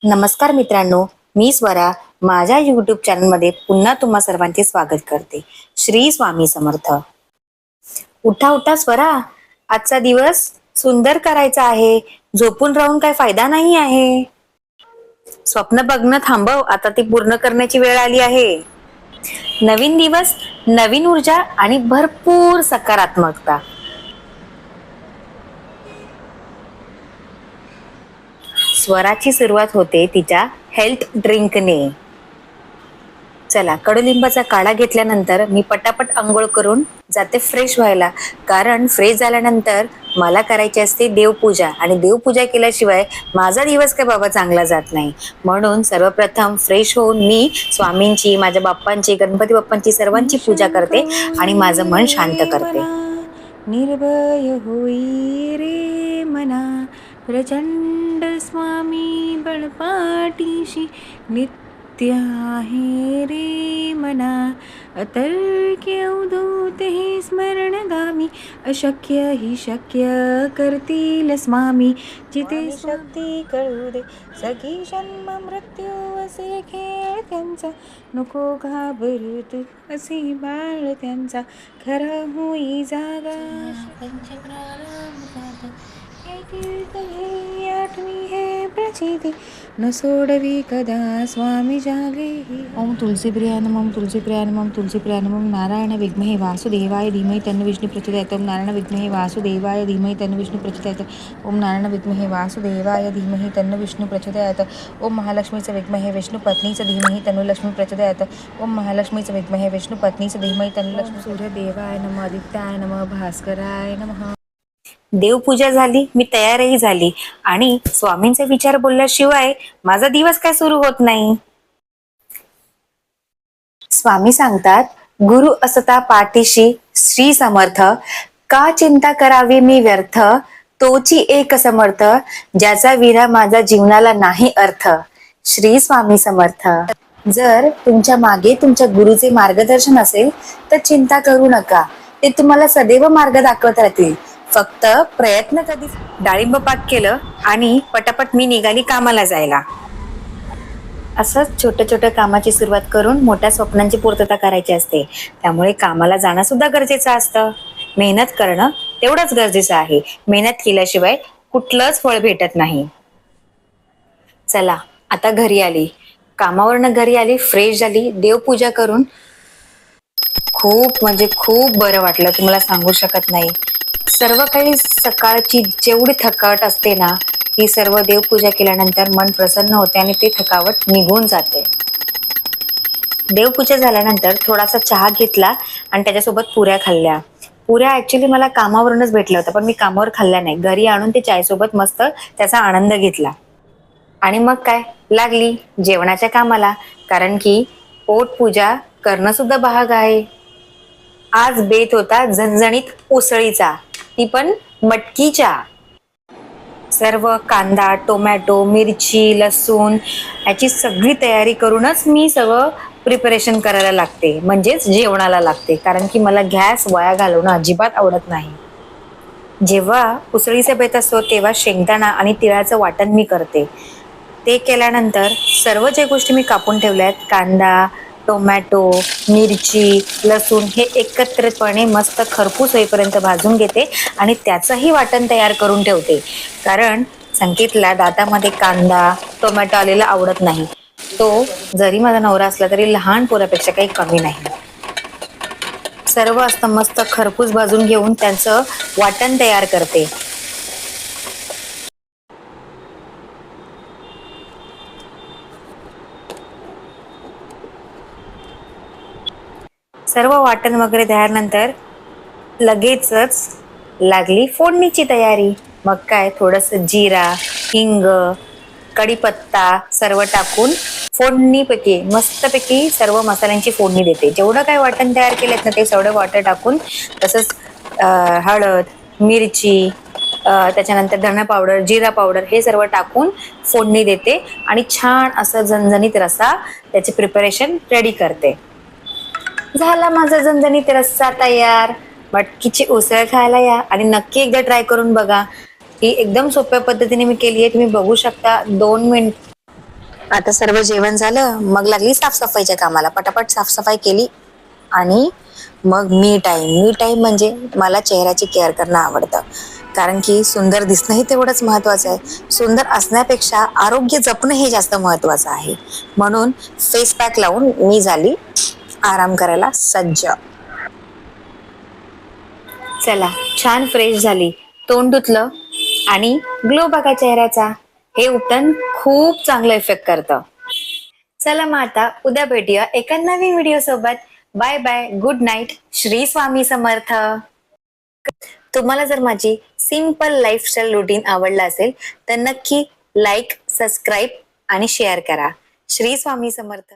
नमस्कार मित्रांनो, मी स्वरा माझ्या यूट्यूब चॅनलमध्ये पुन्हा तुम्हा सर्वांचे स्वागत करते. श्री स्वामी समर्थ. उठा उठा स्वरा, आजचा दिवस सुंदर करायचा आहे. झोपून राहून काय फायदा नाही आहे. स्वप्न बघणं थांबव, आता ती पूर्ण करण्याची वेळ आली आहे. नवीन दिवस, नवीन ऊर्जा आणि भरपूर सकारात्मकता. स्वराची सुरुवात होते तिच्या हेल्थ ड्रिंकने. चला, कडुलिंबाचा काढा घेतल्यानंतर मी पटापट अंघोळ करून जाते फ्रेश व्हायला. कारण फ्रेश झाल्यानंतर मला करायची असते देवपूजा, आणि देवपूजा केल्याशिवाय माझा दिवस काय बाबा चांगला जात नाही. म्हणून सर्वप्रथम फ्रेश होऊन मी स्वामींची, माझ्या बाप्पांची, गणपती बाप्पांची सर्वांची पूजा करते आणि माझं मन शांत करते. निर्भय होई रे मना, प्रचंड स्वामी बळपाठीशी नित्य आहे रे मना. अतर्क्य अवधूत हे स्मरण गामी, अशक्य ही शक्य करतील स्वामी. जिथे शक्ती कळू दे, सगळी जन्म मृत्यू असे खेळ त्यांचा. नको घाबरू तू असे बाळ त्यांचा, खरा होई जागा आठवी हे प्रचिती, न सोडवी कदा स्वामी जागे. ओम तुलसी प्रिया नमः, तुलसी प्रिया नमः, तुलसी प्रिया नमः. नारायण विद्महे वासुदेवाय धीमहि तन्नो विष्णु प्रचोदयात्. ओम नारायण विद्महे वासुदेवाय धीमहि तन्नो विष्णु प्रचोदयात्. ओम नारायण विद्महे वासुदेवाय धीमहि तन्नो विष्णु प्रचोदयात्. ओम महालक्ष्मीचे विद्महे विष्णु पत्नीचे धीमहि तन्नो लक्ष्मी प्रचोदयात्. ओम महालक्ष्मीचे विद्महे विष्णु पत्नीचे धीमहि तन्नो लक्ष्मी. सूर्यदेवाय नमः, आदित्याय नमः, भास्कराय नमः. देवपूजा झाली, मी तयारही झाली, आणि स्वामींचे विचार बोलल्याशिवाय माझा दिवस काय सुरू होत नाही. स्वामी सांगतात, गुरु असता पाठीशी श्री समर्थ, का चिंता करावी मी व्यर्थ, तोची एक समर्थ, ज्याचा विना माझा जीवनाला नाही अर्थ. श्री स्वामी समर्थ. जर तुमच्या मागे तुमच्या गुरुचे मार्गदर्शन असेल तर चिंता करू नका, ते तुम्हाला सदैव मार्ग दाखवत राहतील. फक्त प्रयत्न कधी. डाळिंब पाक केलं आणि पटापट मी निघाली कामाला जायला. असंच छोट्या छोट्या कामाची सुरुवात करून मोठ्या स्वप्नांची पूर्तता करायची असते. त्यामुळे कामाला जाणं सुद्धा गरजेचं असतं. मेहनत करणं तेवढंच गरजेचं आहे. मेहनत केल्याशिवाय कुठलंच फळ भेटत नाही. चला, आता घरी आली, कामावरनं घरी आली, फ्रेश झाली, देवपूजा करून खूप म्हणजे खूप बरं वाटलं, तुम्हाला सांगू शकत नाही. सर्व काही सकाळची जेवढी थकावट असते ना, ती सर्व देवपूजा केल्यानंतर मन प्रसन्न होते आणि ते थकावट निघून जाते. देवपूजा झाल्यानंतर थोडासा चहा घेतला आणि त्याच्यासोबत पुऱ्या खाल्ल्या. पुऱ्या ऍक्च्युली मला कामावरूनच भेटल्या होत्या, पण मी कामावर खाल्ल्या नाही. घरी आणून ते चायसोबत मस्त त्याचा आनंद घेतला. आणि मग काय, लागली जेवणाच्या कामाला, कारण की पोटपूजा करणं सुद्धा भाग आहे. आज बेत होता झणझणीत उसळीचा, ती पण मटकीच्या. सर्व कांदा, टोमॅटो, मिरची, लसूण याची सगळी तयारी करूनच मी सगळं प्रिपरेशन करायला लागते, म्हणजेच जेवणाला लागते. कारण की मला गॅस वाया घालवणं अजिबात आवडत नाही. जेव्हा उसळीचा बेत असतो तेव्हा शेंगदाणा आणि तिळाचं वाटण मी करते. ते केल्यानंतर सर्व ज्या गोष्टी मी कापून ठेवल्या आहेत, कांदा, टोमॅटो, मिरची, लसूण, हे एकत्रितपणे मस्त खरपूस होईपर्यंत भाजून घेते आणि त्याचंही वाटण तयार करून ठेवते. कारण संकेतला दातामध्ये कांदा, टोमॅटो आलेला आवडत नाही. तो जरी माझा नवरा असला तरी लहान पोरापेक्षा काही कमी नाही. सर्व असतं मस्त खरपूस भाजून घेऊन त्यांचं वाटण तयार करते. सर्व वाटण वगैरे झाल्यानंतर लगेचच लागली फोडणीची तयारी. मग काय, थोडंसं जिरा, हिंग, कढीपत्ता सर्व टाकून फोडणीपैकी मस्तपैकी सर्व मसाल्यांची फोडणी देते. जेवढं काय वाटण तयार केलेत ना, ते सगळं वाटण टाकून, तसंच हळद, मिरची, त्याच्यानंतर धना पावडर, जिरा पावडर हे सर्व टाकून फोडणी देते आणि छान असं झणझणीत रस्सा त्याचे प्रिपरेशन रेडी करते. झाला माझा झणझणीत रस्सा तयार. मटकीची उसळ खायला या आणि नक्की एकदा ट्राय करून बघा. ही एकदम सोप्या पद्धतीने मी केली आहे, तुम्ही बघू शकता. 2 मिनिट आता सर्व जेवण झालं, मग लागली साफसफाईच्या कामाला. पटापट साफसफाई केली आणि मग मी टाइम म्हणजे मला चेहऱ्याची केअर करणं आवडतं. कारण की सुंदर दिसणंही तेवढंच महत्वाचं आहे. सुंदर असण्यापेक्षा आरोग्य जपणं हे जास्त महत्वाचं आहे. म्हणून फेस पॅक लावून मी झाली आराम करायला सज्ज. चला, छान फ्रेश झाली, तोंड धुतलं आणि ग्लो बघा चेहऱ्याचा. हे उपटन खूप चांगलं इफेक्ट करतं. चला मग आता उद्या भेटूया एका नवीन व्हिडिओ सोबत. Bye bye, good night, Shri Swami Samarth. तुम्हाला जर माझी सिंपल लाईफस्टाईल रुटीन आवडला असेल तर नक्की लाईक, सबस्क्राईब आणि शेअर करा. श्री स्वामी समर्थ.